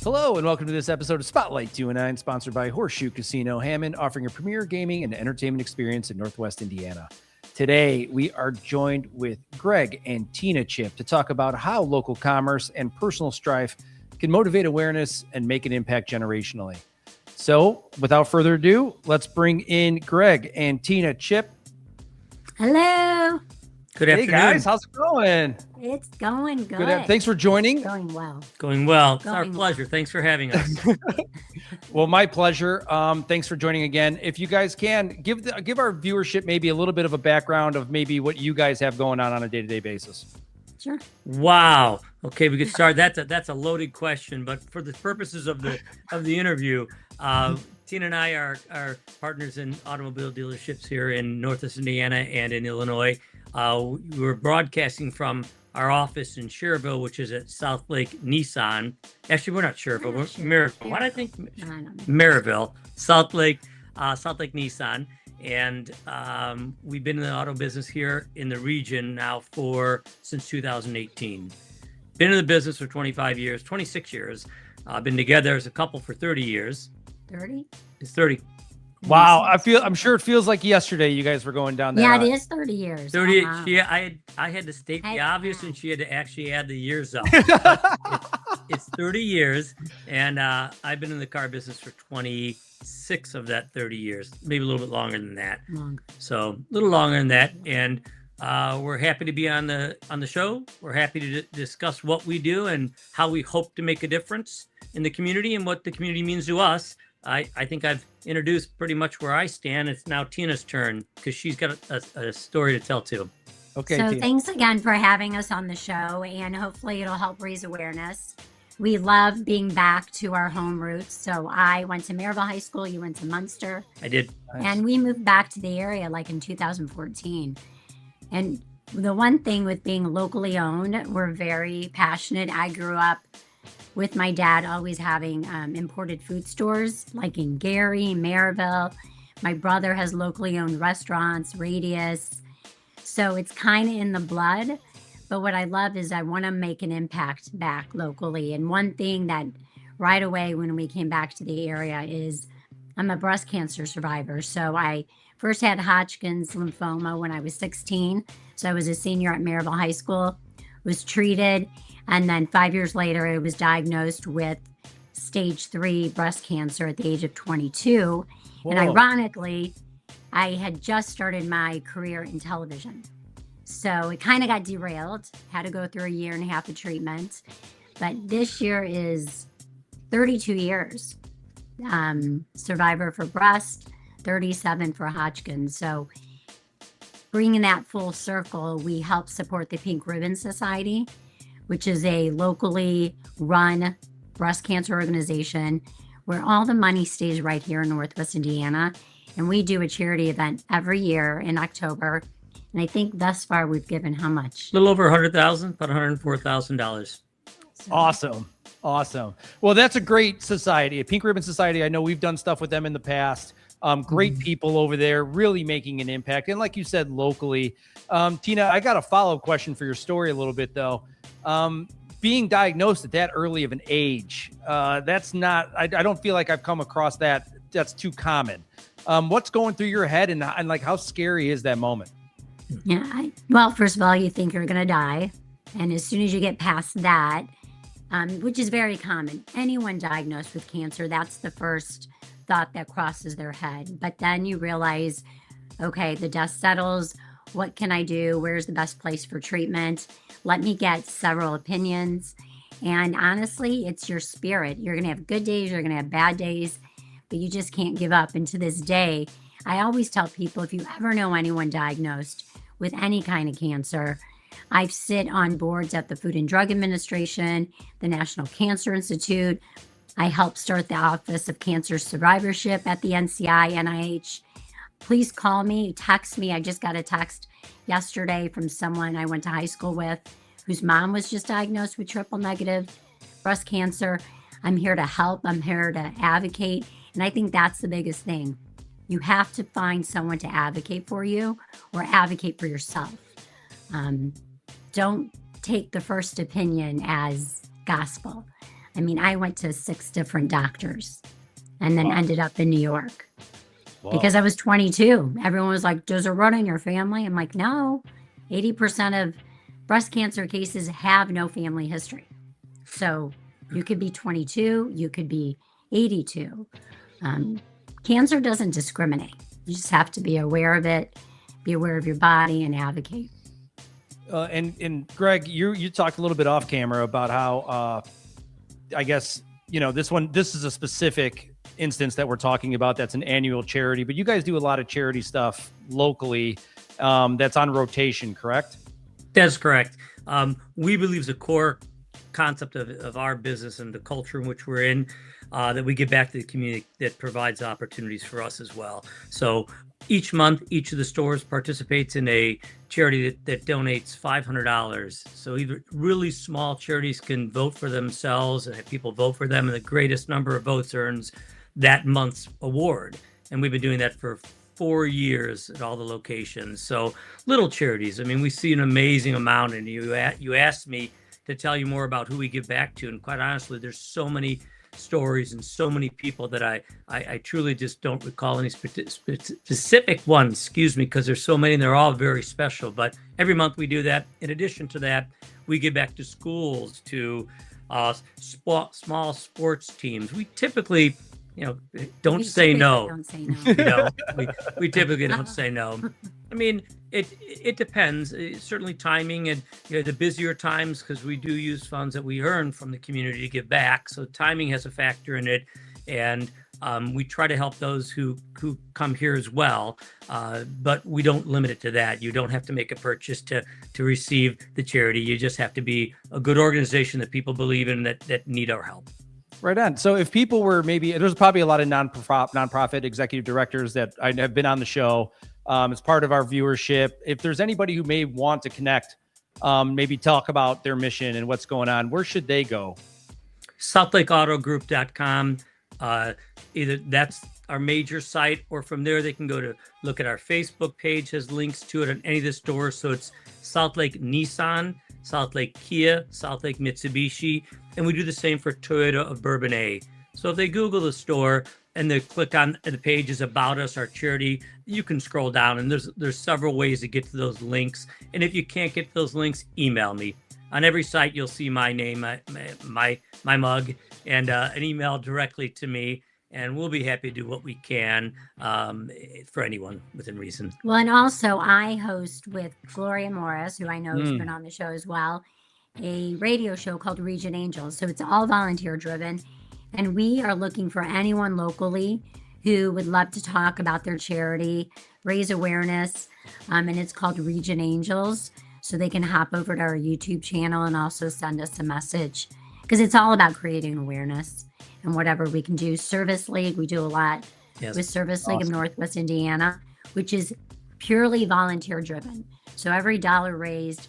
Hello and welcome to this episode of Spotlight 209, sponsored by Horseshoe Casino Hammond, offering a premier gaming and entertainment experience in Northwest Indiana. Today, we are joined with Greg and Tina Chip to talk about how local commerce and personal strife can motivate awareness and make an impact generationally. So, without further ado, let's bring in Greg and Tina Chip. Hello. Good afternoon. Hey guys, how's it going? It's going good. Thanks for joining. It's going well. Going well. It's our pleasure. Thanks for having us. Well, my pleasure. Thanks for joining again. If you guys can give our viewership maybe a little bit of a background of maybe what you guys have going on a day-to-day basis. Sure. Wow. Okay, we could start. That's a loaded question, but for the purposes of the interview, Tina and I are partners in automobile dealerships here in Northwest Indiana and in Illinois. We're broadcasting from our office in Cherville, which is at South Lake Nissan. Actually, we're not Cherville, we're Maryville. Why do I think Maryville? South Lake Nissan. And we've been in the auto business here in the region now since 2018. Been in the business for 26 years. Been together as a couple for 30 years. 30? It's 30. Wow, I'm sure it feels like yesterday you guys were going down there. Yeah, it is 30 years. 30. I had to state the obvious, and she had to actually add the years up. It's 30 years, and I've been in the car business for 26 of that 30 years, maybe a little bit longer than that. So a little longer than that, and we're happy to be on the show. We're happy to discuss what we do and how we hope to make a difference in the community and what the community means to us. I think I've introduced pretty much where I stand. It's now Tina's turn because she's got a story to tell too. Okay. So Tina, thanks again for having us on the show, and hopefully it'll help raise awareness. We love being back to our home roots. So I went to Maryville High School. You went to Munster. I did. And we moved back to the area like in 2014. And the one thing with being locally owned, we're very passionate. I grew up with my dad always having imported food stores like in Gary, Maryville. My brother has locally owned restaurants, Radius. So it's kind of in the blood. But what I love is I want to make an impact back locally. And one thing that right away when we came back to the area is I'm a breast cancer survivor. So I first had Hodgkin's lymphoma when I was 16. So I was a senior at Maryville High School, was treated. And then 5 years later, I was diagnosed with stage 3 breast cancer at the age of 22. Whoa. And ironically, I had just started my career in television. So it kind of got derailed, had to go through a year and a half of treatment. But this year is 32 years. Survivor for breast, 37 for Hodgkin's. So bringing that full circle, we help support the Pink Ribbon Society, which is a locally run breast cancer organization where all the money stays right here in Northwest Indiana. And we do a charity event every year in October. And I think thus far we've given how much? A little over $100,000, about $104,000. Awesome. Well, that's a great society, a Pink Ribbon Society. I know we've done stuff with them in the past. Great people over there, really making an impact. And like you said, locally. Tina, I got a follow-up question for your story a little bit, though. Being diagnosed at that early of an age, that's not, I don't feel like I've come across that. That's too common. What's going through your head and like, how scary is that moment? Yeah. Well, first of all, you think you're going to die. And as soon as you get past that, which is very common, anyone diagnosed with cancer, that's the first thought that crosses their head. But then you realize, okay, the dust settles. What can I do? Where's the best place for treatment? Let me get several opinions. And honestly, it's your spirit. You're going to have good days. You're going to have bad days, but you just can't give up. And to this day, I always tell people, if you ever know anyone diagnosed with any kind of cancer, I sit on boards at the Food and Drug Administration, the National Cancer Institute. I helped start the Office of Cancer Survivorship at the NCI, NIH. Please call me, text me. I just got a text yesterday from someone I went to high school with whose mom was just diagnosed with triple negative breast cancer. I'm here to help. I'm here to advocate. And I think that's the biggest thing. You have to find someone to advocate for you or advocate for yourself. Don't take the first opinion as gospel. I mean, I went to 6 different doctors and then ended up in New York because I was 22. Everyone was like, does it run in your family? I'm like, no. 80% of breast cancer cases have no family history. So you could be 22, you could be 82. Cancer doesn't discriminate. You just have to be aware of it, be aware of your body, and advocate. And Greg, you talked a little bit off camera about how I guess this is a specific instance that we're talking about. That's an annual charity, but you guys do a lot of charity stuff locally. That's on rotation, correct? That's correct. We believe the core concept of our business and the culture in which we're in, that we give back to the community that provides opportunities for us as well. So each month, each of the stores participates in a charity that donates $500. So either really small charities can vote for themselves and have people vote for them, and the greatest number of votes earns that month's award. And we've been doing that for 4 years at all the locations. So little charities. I mean, we see an amazing amount, and you asked me to tell you more about who we give back to. And quite honestly, there's so many stories and so many people that I truly just don't recall any specific ones, excuse me, because there's so many and they're all very special. But every month we do that. In addition to that, we give back to schools, to small sports teams. We typically, don't say no. Don't say no. We typically don't say no. I mean, it depends. Certainly timing and the busier times, because we do use funds that we earn from the community to give back. So timing has a factor in it, and we try to help those who come here as well. But we don't limit it to that. You don't have to make a purchase to receive the charity. You just have to be a good organization that people believe in, that need our help. Right on. So if people were there's probably a lot of nonprofit executive directors that I have been on the show as part of our viewership. If there's anybody who may want to connect, maybe talk about their mission and what's going on, where should they go? SouthlakeAutoGroup.com. Either that's our major site, or from there they can go to look at our Facebook page, has links to it on any of the stores. So it's Southlake Nissan, Southlake Kia, Southlake Mitsubishi, and we do the same for Toyota of Bourbonnais. So if they Google the store and they click on the pages about us, our charity, you can scroll down, and there's several ways to get to those links. And if you can't get to those links, email me. On every site, you'll see my name, my mug, and an email directly to me. And we'll be happy to do what we can for anyone within reason. Well, and also I host with Gloria Morris, who I know has been on the show as well, a radio show called Region Angels. So it's all volunteer driven. And we are looking for anyone locally who would love to talk about their charity, raise awareness. And it's called Region Angels. So they can hop over to our YouTube channel and also send us a message, because it's all about creating awareness and whatever we can do. Service League, we do a lot with Service League of Northwest Indiana, which is purely volunteer driven. So every dollar raised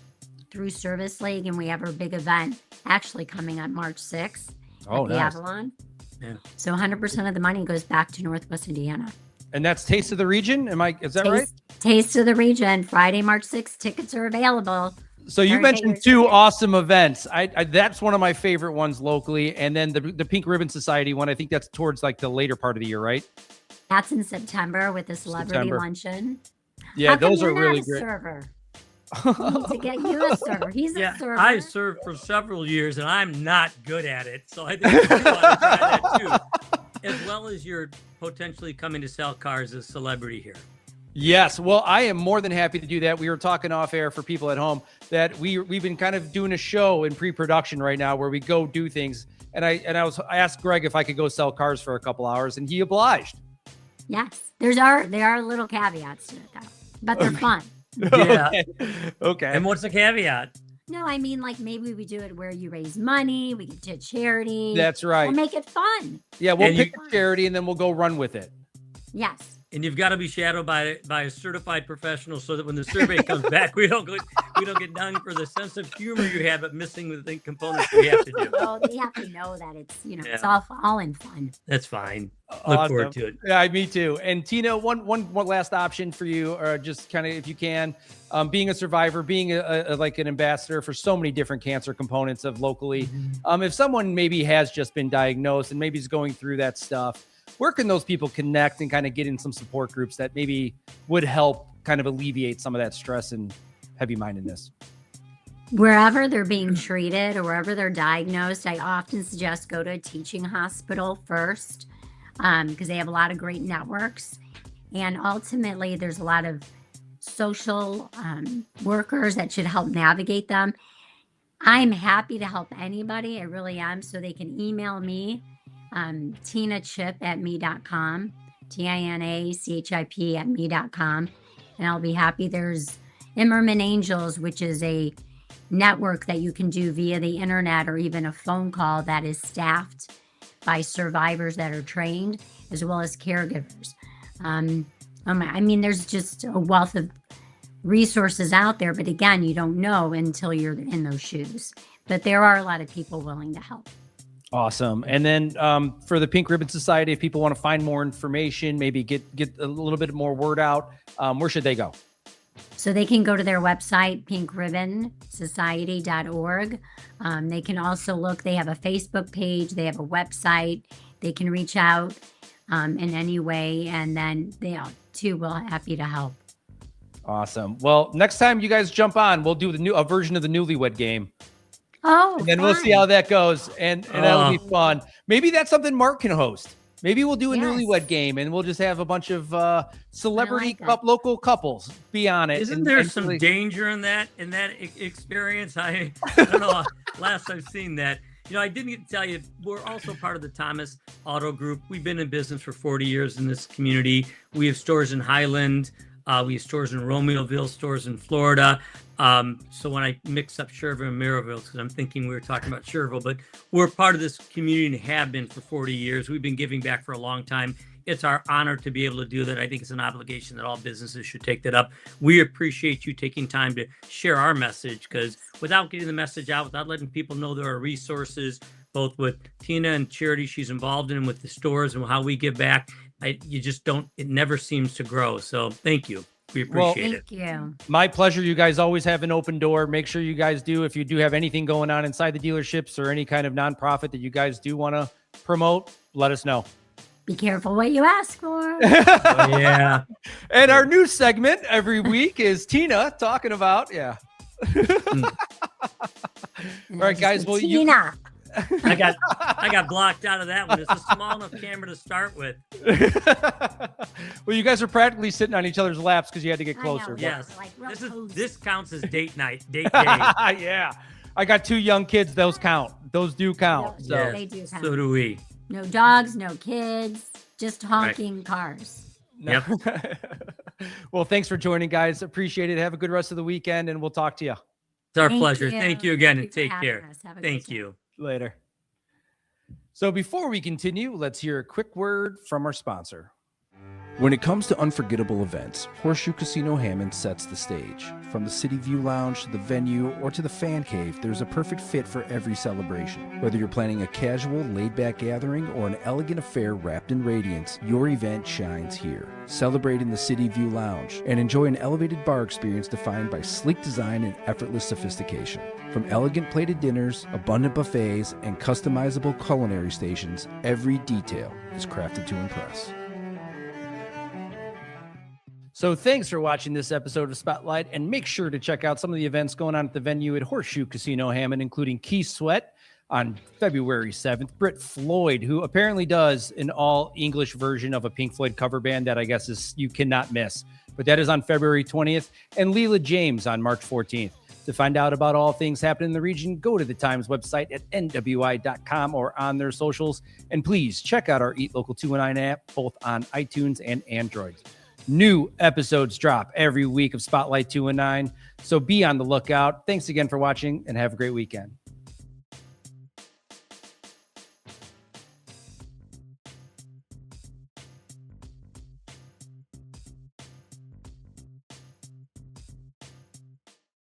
through Service League, and we have our big event actually coming up March 6th at the Avalon. Yeah. So 100% of the money goes back to Northwest Indiana. And that's Taste of the Region. Is that right? Taste of the Region, Friday, March 6th. Tickets are available. So you mentioned 2 awesome events. I that's one of my favorite ones locally. And then the Pink Ribbon Society one, I think that's towards like the later part of the year, right? That's in September with the celebrity luncheon. Yeah, How come those are you're really not a great. Server? We need to get you a server. He's a server. I served for several years, and I'm not good at it. So I think you want to try that too, as well as you're potentially coming to sell cars as a celebrity here. Yes, well, I am more than happy to do that. We were talking off air for people at home that we've been kind of doing a show in pre-production right now where we go do things. And I asked Greg if I could go sell cars for a couple hours, and he obliged. Yes, there are little caveats to it though, but they're fun. Yeah. Okay. And what's the caveat? No, I mean, like, maybe we do it where you raise money, we get to charity. That's right. We'll make it fun. Yeah, we'll pick a charity and then we'll go run with it. Yes. And you've got to be shadowed by a certified professional, so that when the survey comes back, we don't we don't get done for the sense of humor you have, but missing the components we have to do. Well, they have to know that it's, Yeah. it's all in fun. That's fine. Look forward to it. Yeah, me too. And Tina, one last option for you, or just kind of, if you can, being a survivor, being like an ambassador for so many different cancer components of locally. If someone maybe has just been diagnosed and maybe is going through that stuff, where can those people connect and kind of get in some support groups that maybe would help kind of alleviate some of that stress and heavy-mindedness? Wherever they're being treated or wherever they're diagnosed, I often suggest go to a teaching hospital first, because they have a lot of great networks. And ultimately, there's a lot of social workers that should help navigate them. I'm happy to help anybody. I really am. So they can email me, tinachip@me.com, TINACHIP@me.com, and I'll be happy. There's Immerman Angels, which is a network that you can do via the internet or even a phone call that is staffed by survivors that are trained, as well as caregivers. I mean, there's just a wealth of resources out there, but again, you don't know until you're in those shoes. But there are a lot of people willing to help. Awesome. And then for the Pink Ribbon Society, if people want to find more information, maybe get a little bit more word out, where should they go? So they can go to their website, pinkribbonsociety.org. They can also look, they have a Facebook page, they have a website, they can reach out in any way, and then they too will happy to help. Awesome. Well, next time you guys jump on, we'll do a version of the Newlywed Game. Oh, and then we'll see how that goes, and that'll be fun. Maybe that's something Mark can host. Maybe we'll do a Newlywed Game, and we'll just have a bunch of celebrity local couples be on it. Isn't there some danger in that experience? I don't know. Last I've seen that, I didn't get to tell you, we're also part of the Thomas Auto Group. We've been in business for 40 years in this community. We have stores in Highland. We have stores in Romeoville, stores in Florida. So when I mix up Schererville and Maryville, because I'm thinking we were talking about Schererville, but we're part of this community and have been for 40 years. We've been giving back for a long time. It's our honor to be able to do that. I think it's an obligation that all businesses should take that up. We appreciate you taking time to share our message, because without getting the message out, without letting people know there are resources, both with Tina and charity she's involved in, with the stores and how we give back, it never seems to grow. So thank you. We appreciate it. Thank you. My pleasure. You guys always have an open door. Make sure you guys do, if you do have anything going on inside the dealerships or any kind of nonprofit that you guys do want to promote, let us know. Be careful what you ask for. Yeah. And our new segment every week is Tina talking about, All right, guys. Well, Tina. I got blocked out of that one. It's a small enough camera to start with. Well, you guys are practically sitting on each other's laps because you had to get closer. Yes. This counts as date night. Date day. Yeah. I got 2 young kids. Those count. Those do count. Yeah, So. they do count. So do we. No dogs, no kids, just honking cars. Yep. Well, thanks for joining, guys. Appreciate it. Have a good rest of the weekend, and we'll talk to you. It's our pleasure. Thank you again, and Thank you take for care. having us. Have a Thank good you. Later. So before we continue, let's hear a quick word from our sponsor. When it comes to unforgettable events, Horseshoe Casino Hammond sets the stage. From the City View Lounge to the venue or to the fan cave, there's a perfect fit for every celebration. Whether you're planning a casual, laid-back gathering or an elegant affair wrapped in radiance, your event shines here. Celebrate in the City View Lounge and enjoy an elevated bar experience defined by sleek design and effortless sophistication. From elegant plated dinners, abundant buffets, and customizable culinary stations, every detail is crafted to impress. So thanks for watching this episode of Spotlight, and make sure to check out some of the events going on at the venue at Horseshoe Casino Hammond, including Keith Sweat on February 7th, Britt Floyd, who apparently does an all-English version of a Pink Floyd cover band that I guess is you cannot miss. But that is on February 20th, and Leela James on March 14th. To find out about all things happening in the region, go to the Times website at nwi.com or on their socials. And please check out our Eat Local 219 app, both on iTunes and Android. New episodes drop every week of Spotlight 219, so be on the lookout. Thanks again for watching, and have a great weekend.